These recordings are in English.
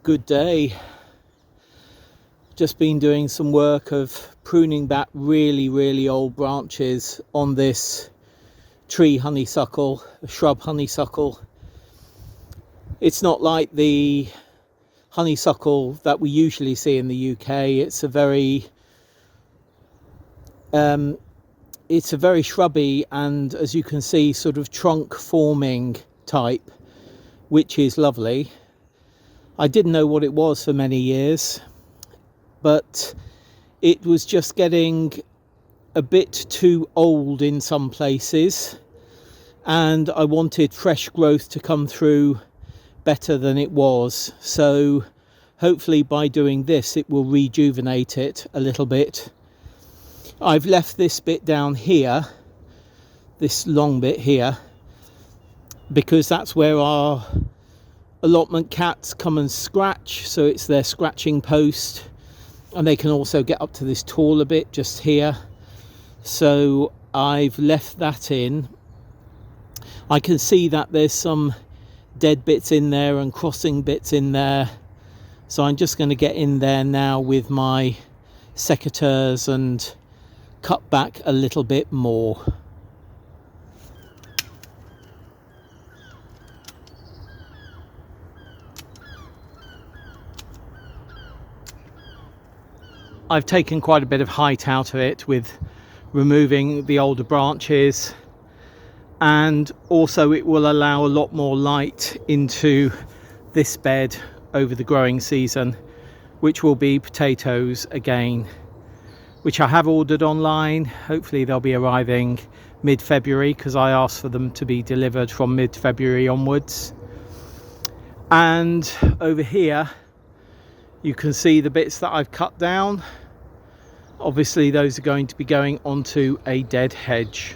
Good day. Just been doing some work of pruning back really old branches on this tree honeysuckle, a shrub honeysuckle. It's not like the honeysuckle that we usually see in the UK. It's a very shrubby and, as you can see, sort of trunk forming type, which is lovely. I didn't know what it was for many years, but it was just getting a bit too old in some places, and I wanted fresh growth to come through better than it was. So hopefully by doing this it will rejuvenate it a little bit. I've left this bit down here, this long bit here, because that's where our allotment cats come and scratch, so it's their scratching post, and they can also get up to this taller bit just here. So I've left that in. I can see that there's some dead bits in there and crossing bits in there, so I'm just going to get in there now with my secateurs and cut back a little bit more. I've taken quite a bit of height out of it with removing the older branches, and also it will allow a lot more light into this bed over the growing season, which will be potatoes again, which I have ordered online. Hopefully they'll be arriving mid-February, because I asked for them to be delivered from mid-February onwards. And over here you can see the bits that I've cut down. Obviously those are going to be going onto a dead hedge.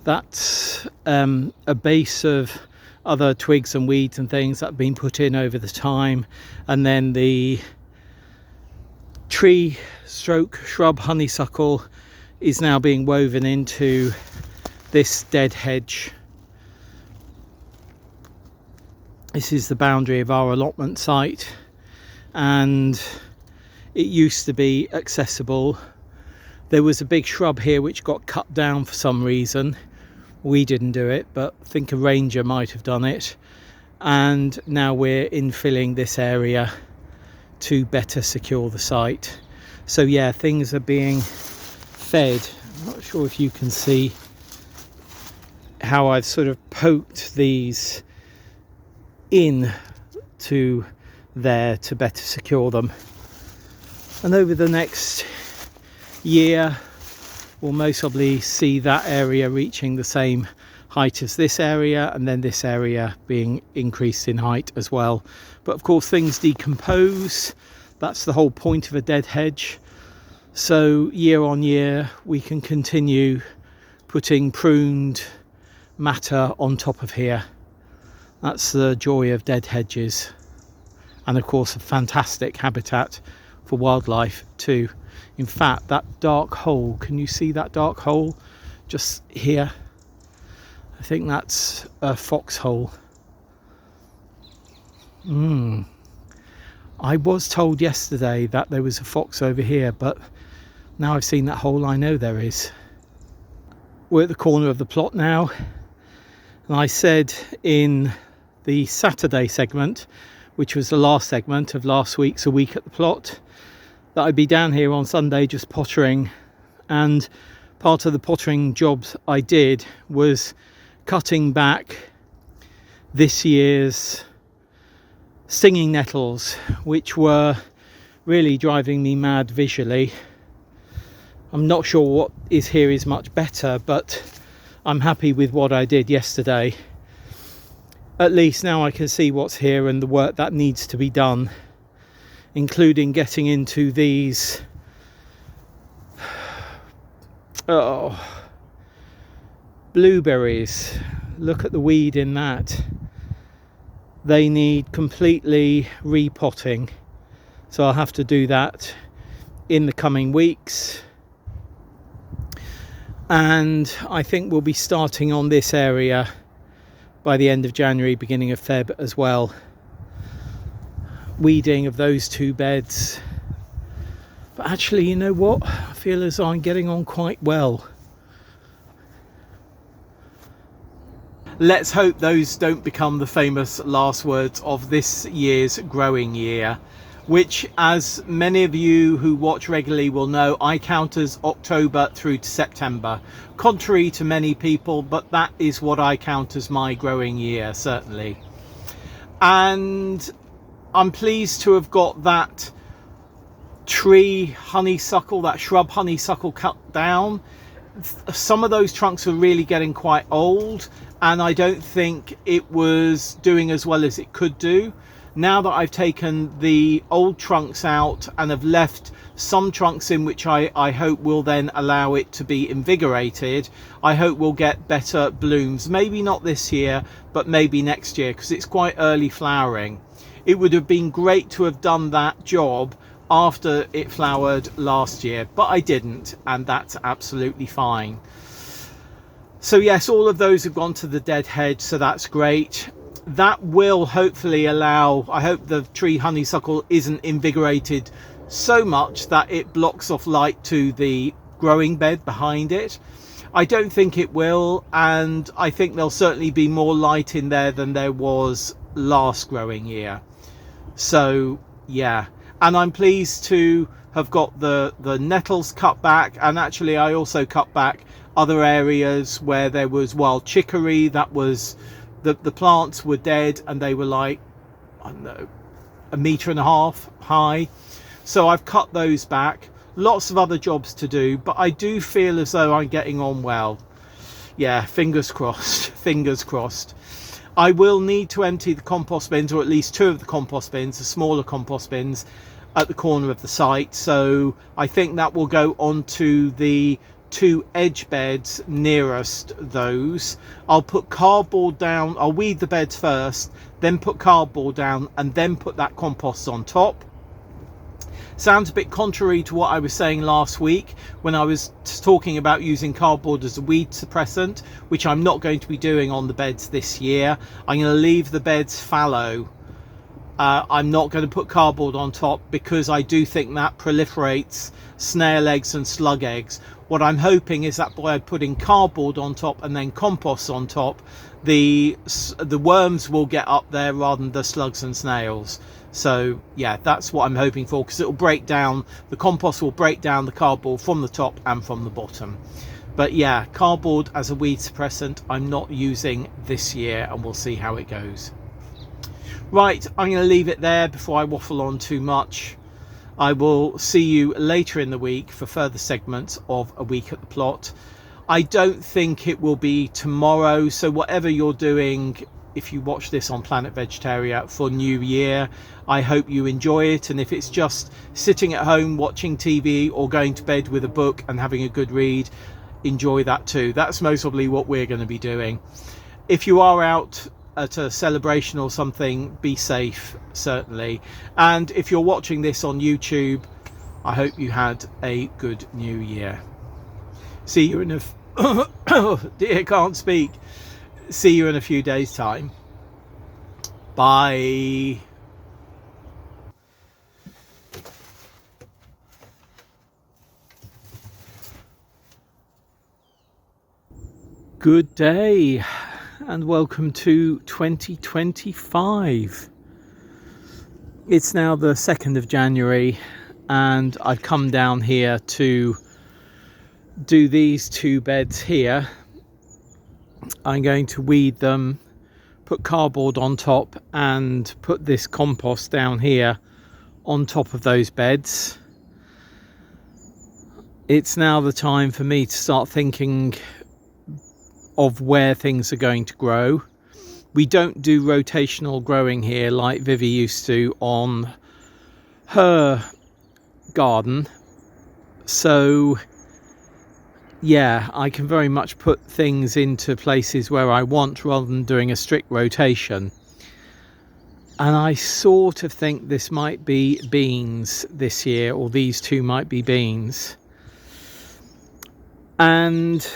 That's a base of other twigs and weeds and things that have been put in over the time, and then the tree stroke shrub honeysuckle is now being woven into this dead hedge. This is the boundary of our allotment site, and it used to be accessible. There was a big shrub here which got cut down for some reason. We didn't do it, but I think a ranger might have done it, and now we're infilling this area to better secure the site. So yeah, things are being fed. I'm not sure if you can see how I've sort of poked these in to there to better secure them. And over the next year we'll most probably see that area reaching the same height as this area, and then this area being increased in height as well. But of course things decompose. That's the whole point of a dead hedge. So year on year we can continue putting pruned matter on top of here. That's the joy of dead hedges, and of course a fantastic habitat for wildlife too. In fact, that dark hole, can you see that dark hole just here? I think that's a foxhole. I was told yesterday that there was a fox over here, but now I've seen that hole, I know there is. We're at the corner of the plot now, and I said in the Saturday segment, which was the last segment of last week's A Week at the Plot, that I'd be down here on Sunday just pottering, and part of the pottering jobs I did was cutting back this year's stinging nettles, which were really driving me mad visually. I'm not sure what is here is much better, but I'm happy with what I did yesterday. At least now I can see what's here and the work that needs to be done, including getting into these blueberries. Look at the weed in that. They need completely repotting. so I'll have to do that in the coming weeks. And I think we'll be starting on this area by the end of January, beginning of Feb as well. Weeding of those 2 beds. But actually, you know what? I feel as though I'm getting on quite well. Let's hope those don't become the famous last words of this year's growing year, which, as many of you who watch regularly will know, I count as October through to September. Contrary to many people, but that is what I count as my growing year, certainly. And I'm pleased to have got that tree honeysuckle, that shrub honeysuckle cut down. Some of those trunks are really getting quite old, and I don't think it was doing as well as it could do. Now that I've taken the old trunks out and have left some trunks in, which I hope will then allow it to be invigorated, I hope we'll get better blooms. Maybe not this year, but maybe next year, because it's quite early flowering. It would have been great to have done that job after it flowered last year, but I didn't, and that's absolutely fine. So yes, all of those have gone to the dead hedge, so that's great. That will hopefully allow, I hope the tree honeysuckle isn't invigorated so much that it blocks off light to the growing bed behind it. I don't think it will, and I think there'll certainly be more light in there than there was last growing year. So yeah, and I'm pleased to have got the nettles cut back, and actually I also cut back other areas where there was wild chicory. That was the plants were dead, and they were like, I don't know, 1.5 meters high. So I've cut those back. Lots of other jobs to do, but I do feel as though I'm getting on well. Yeah, fingers crossed. Fingers crossed. I will need to empty the compost bins, or at least 2 of the compost bins, the smaller compost bins at the corner of the site. So I think that will go onto the 2 edge beds nearest those. I'll put cardboard down. I'll weed the beds first, then put cardboard down, and then put that compost on top. Sounds a bit contrary to what I was saying last week when I was talking about using cardboard as a weed suppressant, which I'm not going to be doing on the beds this year. I'm going to leave the beds fallow. I'm not going to put cardboard on top because I do think that proliferates snail eggs and slug eggs. What I'm hoping is that by putting cardboard on top and then compost on top, the worms will get up there rather than the slugs and snails. So yeah, that's what I'm hoping for, because it will break down, the compost will break down the cardboard from the top and from the bottom. But yeah, cardboard as a weed suppressant I'm not using this year, and we'll see how it goes. Right, I'm going to leave it there before I waffle on too much. I will see you later in the week for further segments of A Week at the Plot. I don't think it will be tomorrow, so whatever you're doing, if you watch this on Planet Vegetaria for New Year, I hope you enjoy it. And if it's just sitting at home watching TV or going to bed with a book and having a good read, enjoy that too. That's most probably what we're going to be doing. If you are out at a celebration or something, be safe, certainly. And if you're watching this on YouTube, I hope you had a good New Year. See you in a oh dear, can't speak. See you in a few days' time. Bye. Good day and welcome to 2025. It's now the 2nd of January and I've come down here to do these 2 beds here. I'm going to weed them, put cardboard on top, and put this compost down here on top of those beds. It's now the time for me to start thinking of where things are going to grow. We don't do rotational growing here like Vivi used to on her garden. So yeah, I can very much put things into places where I want rather than doing a strict rotation. And I sort of think this might be beans this year, or these two might be beans. And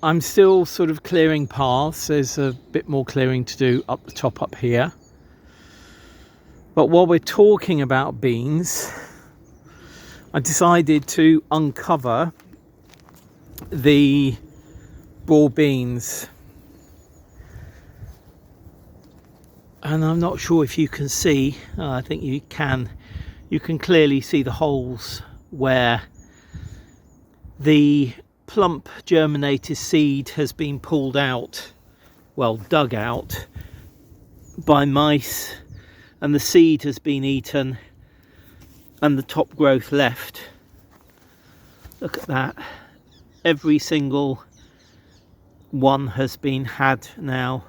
I'm still sort of clearing paths. There's a bit more clearing to do up the top up here. But while we're talking about beans, I decided to uncover the broad beans. And I'm not sure if you can see, I think you can clearly see the holes where the plump germinated seed has been pulled out, well, dug out by mice, and the seed has been eaten and the top growth left. Look at that. Every single one has been had now.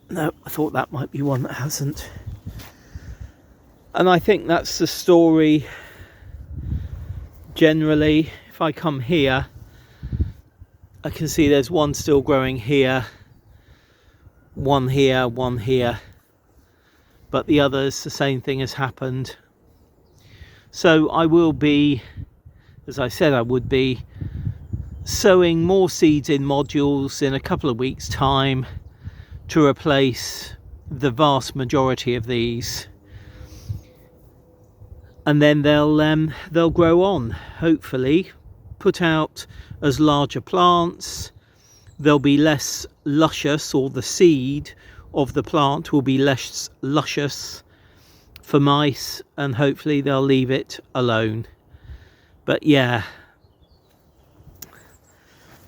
No, I thought that might be one that hasn't. And I think that's the story generally. If I come here, I can see there's one still growing here, one here, one here, but the others, the same thing has happened. So I will be, as I said I would be, sowing more seeds in modules in a couple of weeks' time to replace the vast majority of these, and then they'll grow on, hopefully put out as larger plants. They'll be less luscious, or the seed of the plant will be less luscious for mice, and hopefully they'll leave it alone. But yeah,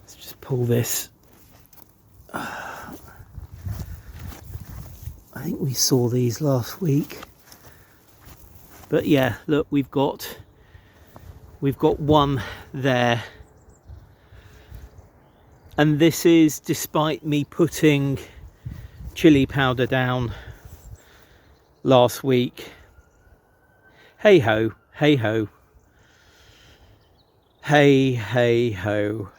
let's just pull this. I think we saw these last week. But yeah, look, we've got one there. And this is despite me putting chili powder down last week. Hey ho, hey ho. Hey, hey ho.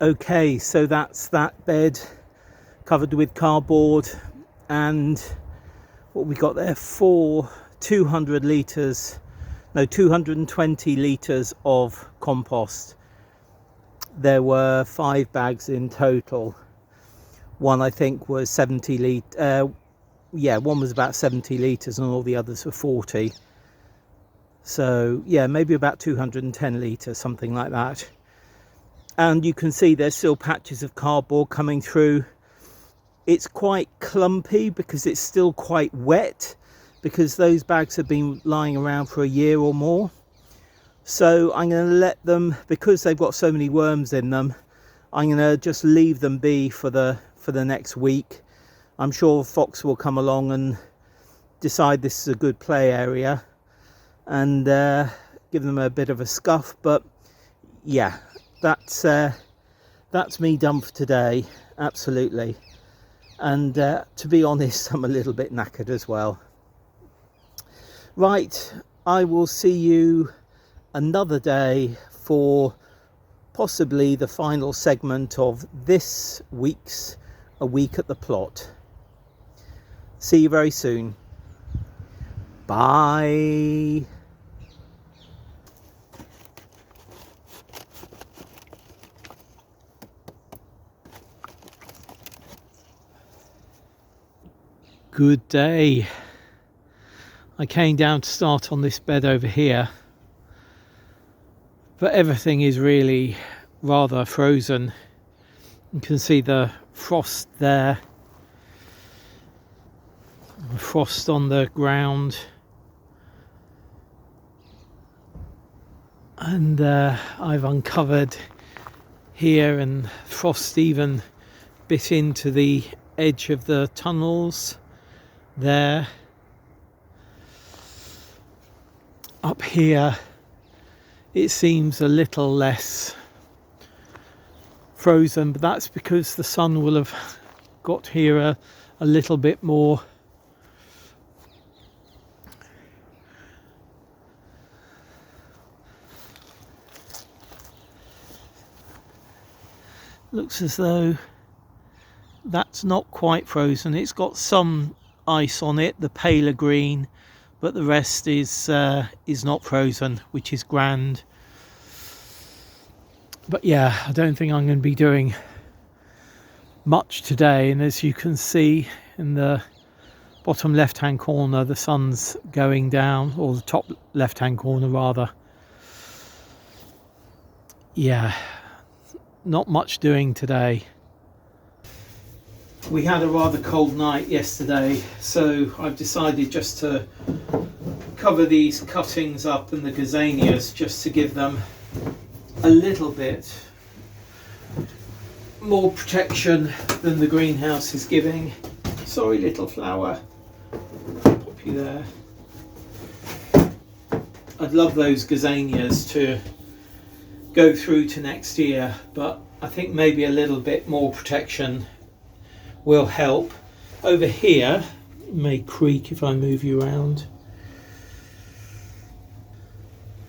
Okay, so that's that bed covered with cardboard, and what we got there, 220 litres of compost. There were 5 bags in total. One I think was 70 litre, one was about 70 litres and all the others were 40. So yeah, maybe about 210 litres, something like that. And you can see there's still patches of cardboard coming through. It's quite clumpy because it's still quite wet, because those bags have been lying around for a year or more. So I'm going to let them, because they've got so many worms in them, I'm going to just leave them be for the next week. I'm sure Fox will come along and decide this is a good play area and give them a bit of a scuff. But yeah, that's me done for today, absolutely. And to be honest, I'm a little bit knackered as well. Right, I will see you another day for possibly the final segment of this week's A Week at the Plot. See you very soon. Bye. Good day. I came down to start on this bed over here, but everything is really rather frozen. You can see the frost there, the frost on the ground, and I've uncovered here, and frost even bit into the edge of the tunnels there. Up here it seems a little less frozen, but that's because the sun will have got here a little bit more. Looks as though that's not quite frozen. It's got some ice on it, the paler green, but the rest is not frozen, which is grand. But yeah, I don't think I'm going to be doing much today. And as you can see in the bottom left hand corner, the sun's going down, or the top left hand corner rather. Yeah, not much doing today. We had a rather cold night yesterday, so I've decided just to cover these cuttings up and the gazanias, just to give them a little bit more protection than the greenhouse is giving. Sorry, little flower. Pop you there. I'd love those gazanias to go through to next year, but I think maybe a little bit more protection will help. Over here, it may creak if I move you around.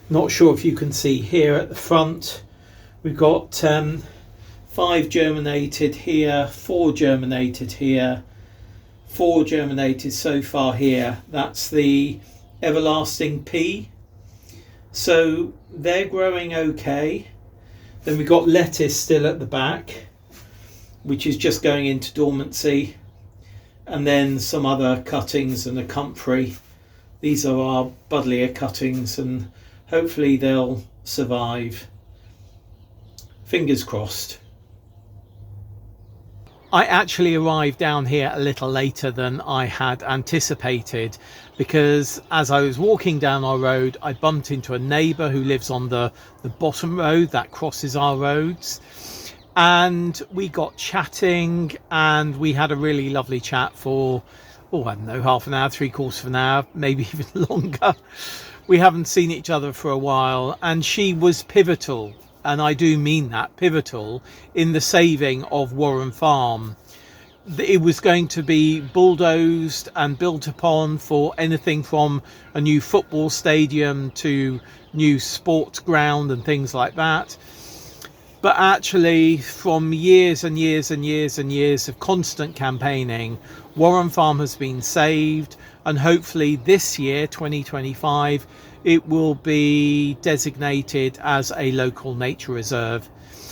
Not sure if you can see here at the front, we've got 5 germinated here, 4 germinated here, 4 germinated so far here. That's the everlasting pea. So they're growing okay. Then we've got lettuce still at the back, which is just going into dormancy, and then some other cuttings and a comfrey. These are our buddleia cuttings, and hopefully they'll survive. Fingers crossed. I actually arrived down here a little later than I had anticipated, because as I was walking down our road, I bumped into a neighbour who lives on the bottom road that crosses our roads. And we got chatting, and we had a really lovely chat for, I don't know, half an hour, 3/4 of an hour, maybe even longer. We haven't seen each other for a while, and she was pivotal, and I do mean that, pivotal, in the saving of Warren Farm. It was going to be bulldozed and built upon for anything from a new football stadium to new sports ground and things like that. But actually, from years and years and years and years of constant campaigning, Warren Farm has been saved, and hopefully this year, 2025, it will be designated as a local nature reserve.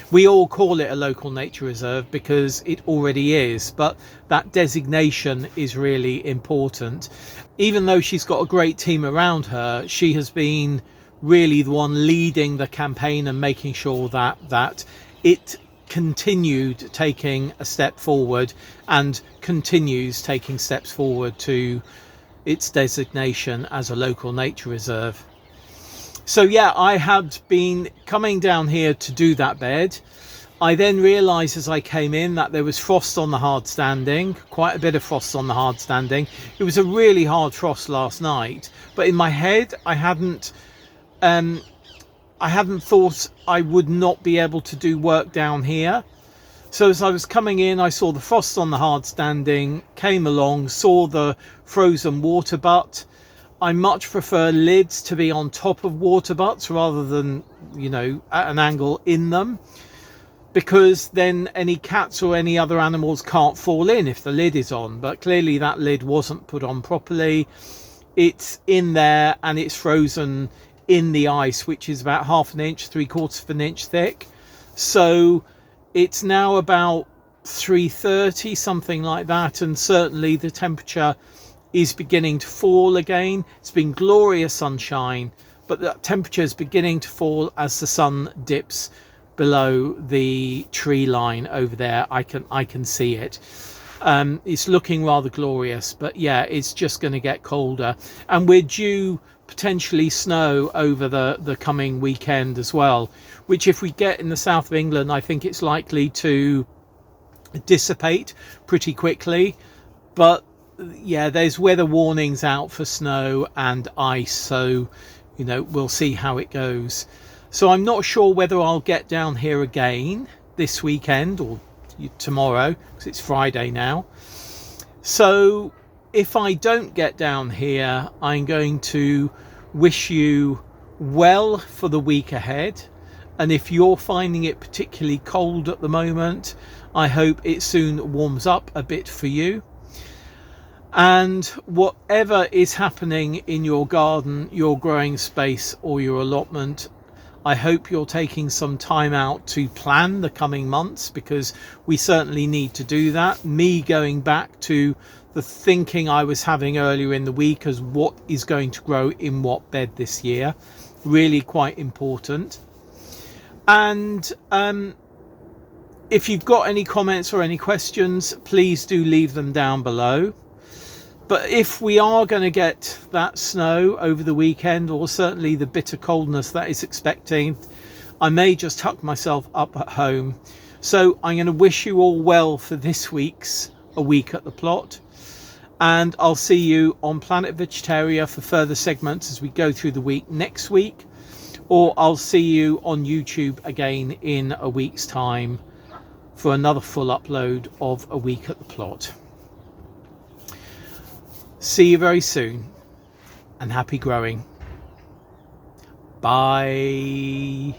We all call it a local nature reserve because it already is, but that designation is really important. Even though she's got a great team around her, she has been really the one leading the campaign and making sure that it continued taking a step forward and continues taking steps forward to its designation as a local nature reserve. So yeah, I had been coming down here to do that bed. I then realised as I came in that there was frost on the hard standing, quite a bit of frost on the hard standing. It was a really hard frost last night, but in my head I hadn't thought I would not be able to do work down here. So as I was coming in, I saw the frost on the hard standing, came along, saw the frozen water butt. I much prefer lids to be on top of water butts rather than, you know, at an angle in them, because then any cats or any other animals can't fall in if the lid is on. But clearly that lid wasn't put on properly. It's in there and it's frozen in the ice, which is about 1/2 inch, 3/4 inch thick. So it's now about 3:30, something like that, and certainly the temperature is beginning to fall again. It's been glorious sunshine, but the temperature is beginning to fall as the sun dips below the tree line over there. I can see it. It's looking rather glorious, but yeah, it's just going to get colder, and we're due potentially snow over the coming weekend as well, which if we get in the south of England, I think it's likely to dissipate pretty quickly. But yeah, there's weather warnings out for snow and ice, so you know, we'll see how it goes. So I'm not sure whether I'll get down here again this weekend or tomorrow, because it's Friday now. So if I don't get down here, I'm going to wish you well for the week ahead, and if you're finding it particularly cold at the moment, I hope it soon warms up a bit for you. And whatever is happening in your garden, your growing space or your allotment, I hope you're taking some time out to plan the coming months, because we certainly need to do that. Me going back to the thinking I was having earlier in the week as what is going to grow in what bed this year, really quite important. And if you've got any comments or any questions, please do leave them down below. But if we are going to get that snow over the weekend, or certainly the bitter coldness that is expecting, I may just tuck myself up at home. So I'm going to wish you all well for this week's A Week at the Plot, and I'll see you on Planet Vegetaria for further segments as we go through the week next week, or I'll see you on YouTube again in a week's time for another full upload of A Week at the Plot. See you very soon, and happy growing. Bye.